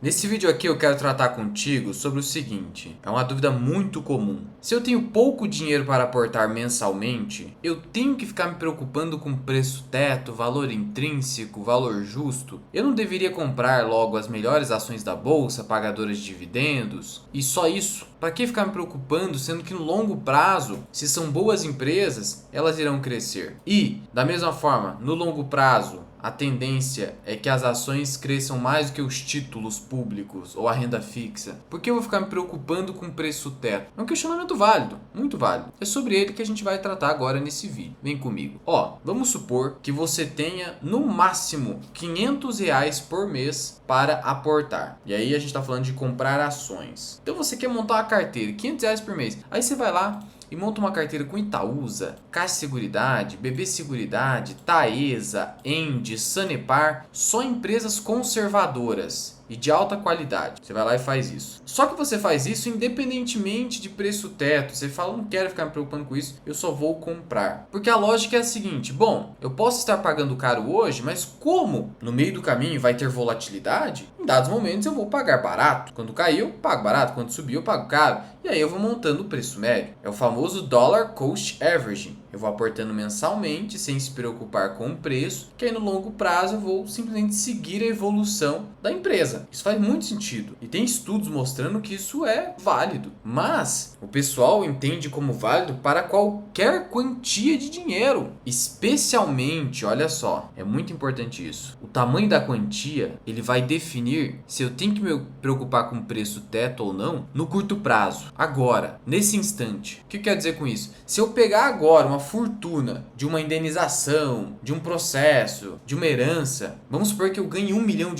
Nesse vídeo aqui eu quero tratar contigo sobre o seguinte, é uma dúvida muito comum. Se eu tenho pouco dinheiro para aportar mensalmente, eu tenho que ficar me preocupando com preço teto, valor intrínseco, valor justo? Eu não deveria comprar logo as melhores ações da bolsa, pagadoras de dividendos? E só isso? Para que ficar me preocupando, sendo que no longo prazo, se são boas empresas, elas irão crescer. E, da mesma forma, no longo prazo, a tendência é que as ações cresçam mais do que os títulos públicos ou a renda fixa. Por que eu vou ficar me preocupando com o preço teto? É um questionamento válido, muito válido. É sobre ele que a gente vai tratar agora nesse vídeo. Vem comigo. Vamos supor que você tenha no máximo R$ 500 por mês para aportar. E aí a gente está falando de comprar ações. Então você quer montar uma carteira, R$ 500 por mês. Aí você vai lá e monta uma carteira com Itaúsa, Caixa Seguridade, BB Seguridade, Taesa, Endi, Sanepar, só empresas conservadoras e de alta qualidade. Você vai lá e faz isso. Só que você faz isso independentemente de preço teto. Você fala, não quero ficar me preocupando com isso, eu só vou comprar. Porque a lógica é a seguinte, bom, eu posso estar pagando caro hoje, mas como no meio do caminho vai ter volatilidade, em dados momentos eu vou pagar barato. Quando cair eu pago barato, quando subir eu pago caro. E aí eu vou montando o preço médio. É o famoso Dollar Cost Averaging. Eu vou aportando mensalmente, sem se preocupar com o preço, que aí no longo prazo eu vou simplesmente seguir a evolução da empresa. Isso faz muito sentido. E tem estudos mostrando que isso é válido. Mas o pessoal entende como válido para qualquer quantia de dinheiro. Especialmente, olha só, é muito importante isso. O tamanho da quantia, ele vai definir se eu tenho que me preocupar com o preço teto ou não no curto prazo. Agora, nesse instante. O que quer dizer com isso? Se eu pegar agora uma fortuna de uma indenização, de um processo, de uma herança, vamos supor que eu ganhe R$ 1 milhão,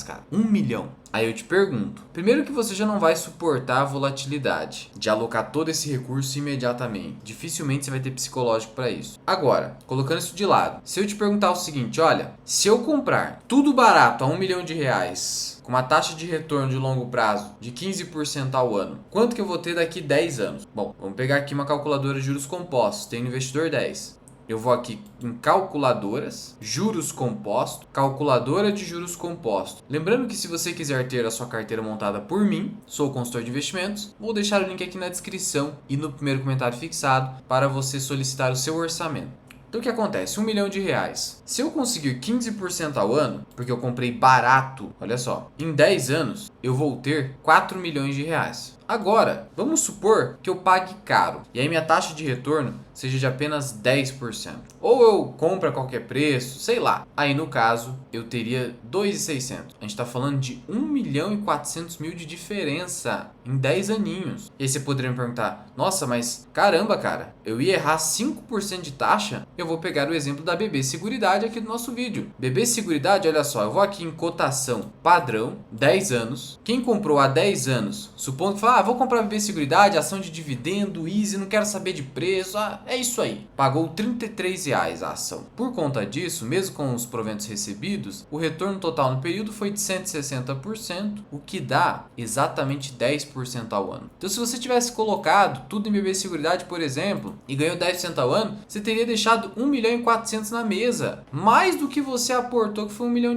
cara. 1 milhão. Aí eu te pergunto, primeiro que você já não vai suportar a volatilidade de alocar todo esse recurso imediatamente. Dificilmente você vai ter psicológico para isso. Agora, colocando isso de lado, se eu te perguntar o seguinte, olha, se eu comprar tudo barato a R$ 1 milhão, com uma taxa de retorno de longo prazo de 15% ao ano, quanto que eu vou ter daqui 10 anos? Bom, vamos pegar aqui uma calculadora de juros compostos, tem no Investidor 10. Eu vou aqui em calculadoras, juros compostos, calculadora de juros compostos. Lembrando que se você quiser ter a sua carteira montada por mim, sou consultor de investimentos, vou deixar o link aqui na descrição e no primeiro comentário fixado para você solicitar o seu orçamento. Então o que acontece? R$ 1 milhão. Se eu conseguir 15% ao ano, porque eu comprei barato, olha só, em 10 anos eu vou ter R$ 4 milhões. Agora, vamos supor que eu pague caro e aí minha taxa de retorno seja de apenas 10%. Ou eu compro a qualquer preço, sei lá. Aí no caso, eu teria R$ 2.600. A gente está falando de 1.400.000 de diferença em 10 aninhos. E aí você poderia me perguntar, nossa, mas caramba, cara, eu ia errar 5% de taxa? Eu vou pegar o exemplo da BB Seguridade aqui do nosso vídeo. BB Seguridade, olha só, eu vou aqui em cotação padrão, 10 anos. Quem comprou há 10 anos, supondo que fala, vou comprar BB Seguridade, ação de dividendo, easy, não quero saber de preço, é isso aí. Pagou R$ 33 a ação. Por conta disso, mesmo com os proventos recebidos, o retorno total no período foi de 160%, o que dá exatamente 10% ao ano. Então se você tivesse colocado tudo em BB Seguridade, por exemplo, e ganhou 10% ao ano, você teria deixado R$ 1.400.000 na mesa. Mais do que você aportou, que foi R$ 1 milhão.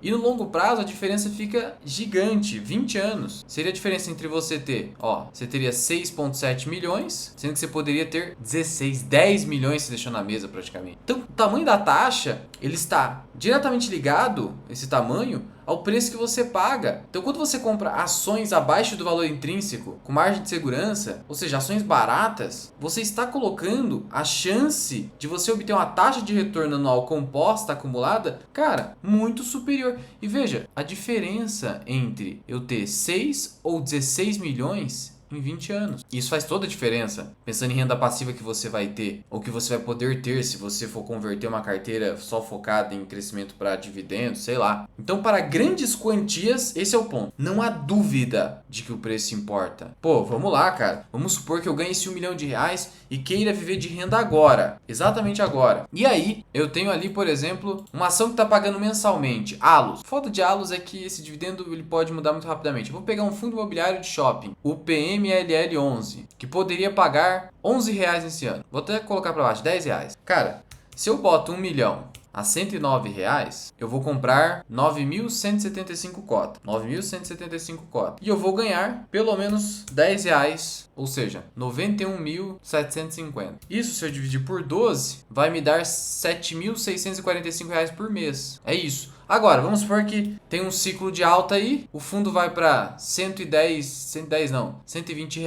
E no longo prazo a diferença fica gigante, 20 anos. Seria a diferença entre você ter, você teria 6,7 milhões, sendo que você poderia ter 10 milhões se deixou na mesa praticamente. Então, o tamanho da taxa, ele está diretamente ligado, esse tamanho, ao preço que você paga. Então, quando você compra ações abaixo do valor intrínseco, com margem de segurança, ou seja, ações baratas, você está colocando a chance de você obter uma taxa de retorno anual composta, acumulada, cara, muito superior. E veja, a diferença entre eu ter 6 ou 16 milhões em 20 anos. Isso faz toda a diferença. Pensando em renda passiva que você vai ter, ou que você vai poder ter se você for converter uma carteira só focada em crescimento para dividendos, sei lá. Então, para grandes quantias, esse é o ponto. Não há dúvida de que o preço importa. Pô, vamos lá, cara. Vamos supor que eu ganhe esse R$ 1 milhão e queira viver de renda agora. Exatamente agora. E aí, eu tenho ali, por exemplo, uma ação que está pagando mensalmente. Allos. A falta de Allos é que esse dividendo ele pode mudar muito rapidamente. Eu vou pegar um fundo imobiliário de shopping, o PMLL11, que poderia pagar R$ 11 nesse ano. Vou até colocar para baixo, R$ 10. Cara, se eu boto R$ 1 milhão a R$ 109, eu vou comprar 9.175 cotas. 9.175 cotas. E eu vou ganhar pelo menos R$ 10, ou seja, 91.750. Isso, se eu dividir por 12, vai me dar R$ 7.645 por mês. É isso. Agora, vamos supor que tem um ciclo de alta aí, o fundo vai para 110 não, R$ 120,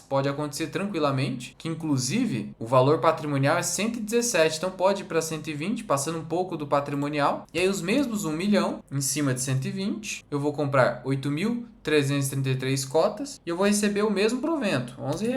pode acontecer tranquilamente, que inclusive o valor patrimonial é 117, então pode ir para 120, passando um pouco do patrimonial, e aí os mesmos 1 milhão em cima de 120, eu vou comprar 8.333 cotas e eu vou receber o mesmo provento, R$ 11.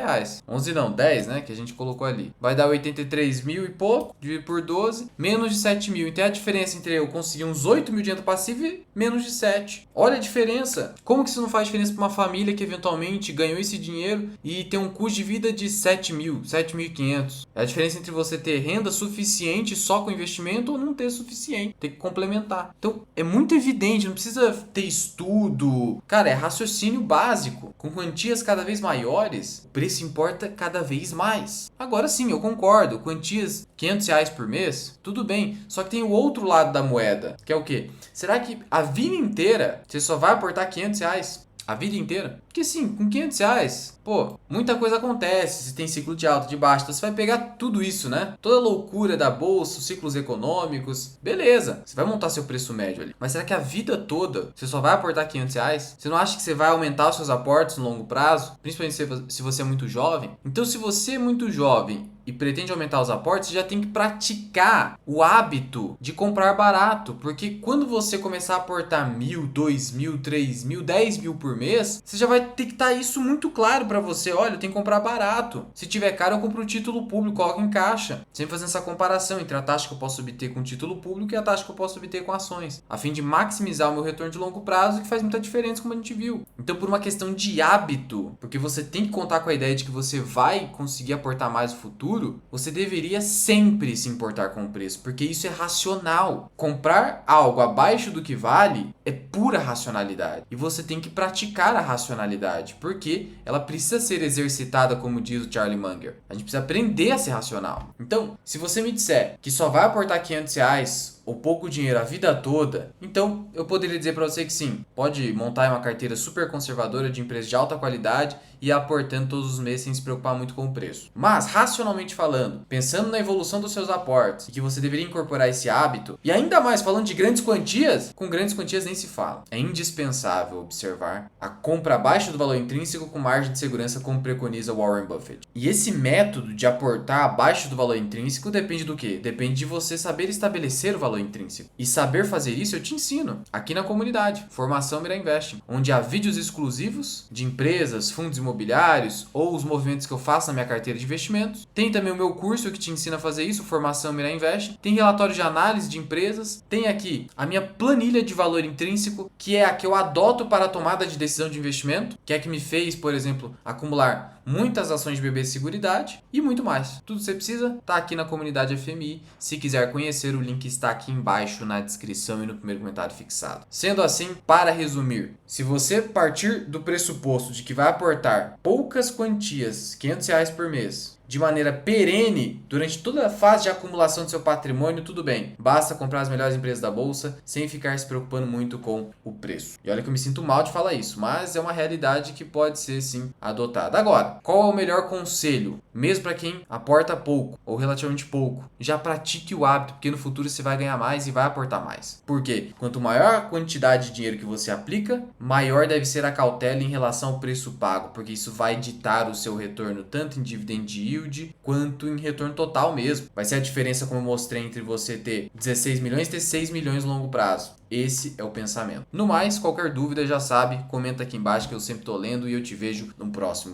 11 não, 10, né, que a gente colocou ali. Vai dar 83 mil e pouco, dividido por 12, menos de 7 mil. Então é a diferença entre eu conseguir uns 8 mil de renda passiva e menos de 7. Olha a diferença. Como que isso não faz diferença para uma família que eventualmente ganhou esse dinheiro e tem um custo de vida de 7 mil, 7.500? É a diferença entre você ter renda suficiente só com investimento ou não ter suficiente. Tem que complementar. Então é muito evidente, não precisa ter estudo. Cara, é raciocínio básico. Com quantias cada vez maiores, o preço importa cada vez mais. Agora sim, eu concordo. Quantias R$ 500 por mês, tudo bem. Só que tem o outro lado da moeda, que é o quê? Será que a vida inteira você só vai aportar R$ 500? A vida inteira? Porque sim, com R$ 500, pô, muita coisa acontece. Você tem ciclo de alta, de baixa, então você vai pegar tudo isso, né? Toda a loucura da bolsa, os ciclos econômicos, beleza. Você vai montar seu preço médio ali. Mas será que a vida toda você só vai aportar R$ 500? Você não acha que você vai aumentar os seus aportes no longo prazo? Principalmente se você é muito jovem? Então, se você é muito jovem e pretende aumentar os aportes, você já tem que praticar o hábito de comprar barato. Porque quando você começar a aportar 1.000, 2.000, 3.000, 10.000 por mês, você já vai ter que estar isso muito claro para você. Olha, eu tenho que comprar barato. Se tiver caro, eu compro o título público, coloco em caixa. Sempre fazendo essa comparação entre a taxa que eu posso obter com título público e a taxa que eu posso obter com ações, a fim de maximizar o meu retorno de longo prazo, que faz muita diferença, como a gente viu. Então, por uma questão de hábito, porque você tem que contar com a ideia de que você vai conseguir aportar mais no futuro, você deveria sempre se importar com o preço, porque isso é racional. Comprar algo abaixo do que vale é pura racionalidade. E você tem que praticar a racionalidade, porque ela precisa ser exercitada, como diz o Charlie Munger. A gente precisa aprender a ser racional. Então, se você me disser que só vai aportar R$ 500 ou pouco dinheiro a vida toda, então eu poderia dizer para você que sim, pode montar uma carteira super conservadora de empresas de alta qualidade e ir aportando todos os meses sem se preocupar muito com o preço. Mas, racionalmente falando, pensando na evolução dos seus aportes e que você deveria incorporar esse hábito, e ainda mais falando de grandes quantias, com grandes quantias nem se fala. É indispensável observar a compra abaixo do valor intrínseco com margem de segurança, como preconiza Warren Buffett. E esse método de aportar abaixo do valor intrínseco depende do quê? Depende de você saber estabelecer o valor intrínseco. E saber fazer isso eu te ensino aqui na comunidade Formação Mira Investing, onde há vídeos exclusivos de empresas, fundos imobiliários ou os movimentos que eu faço na minha carteira de investimentos. Tem também o meu curso que te ensina a fazer isso, Formação Mira Investing. Tem relatórios de análise de empresas. Tem aqui a minha planilha de valor intrínseco, que é a que eu adoto para a tomada de decisão de investimento, que é a que me fez, por exemplo, acumular muitas ações de BB Seguridade e muito mais. Tudo que você precisa está aqui na comunidade FMI. Se quiser conhecer, o link está aqui embaixo na descrição e no primeiro comentário fixado. Sendo assim, para resumir, se você partir do pressuposto de que vai aportar poucas quantias, R$ 500 por mês, de maneira perene, durante toda a fase de acumulação do seu patrimônio, tudo bem. Basta comprar as melhores empresas da bolsa, sem ficar se preocupando muito com o preço. E olha que eu me sinto mal de falar isso, mas é uma realidade que pode ser, sim, adotada. Agora, qual é o melhor conselho? Mesmo para quem aporta pouco, ou relativamente pouco, já pratique o hábito, porque no futuro você vai ganhar mais e vai aportar mais. Por quê? Quanto maior a quantidade de dinheiro que você aplica, maior deve ser a cautela em relação ao preço pago, porque isso vai ditar o seu retorno tanto em dividend yield quanto em retorno total mesmo. Vai ser a diferença, como eu mostrei, entre você ter 16 milhões e ter 6 milhões no longo prazo. Esse é o pensamento. No mais, qualquer dúvida já sabe, comenta aqui embaixo que eu sempre estou lendo e eu te vejo no próximo.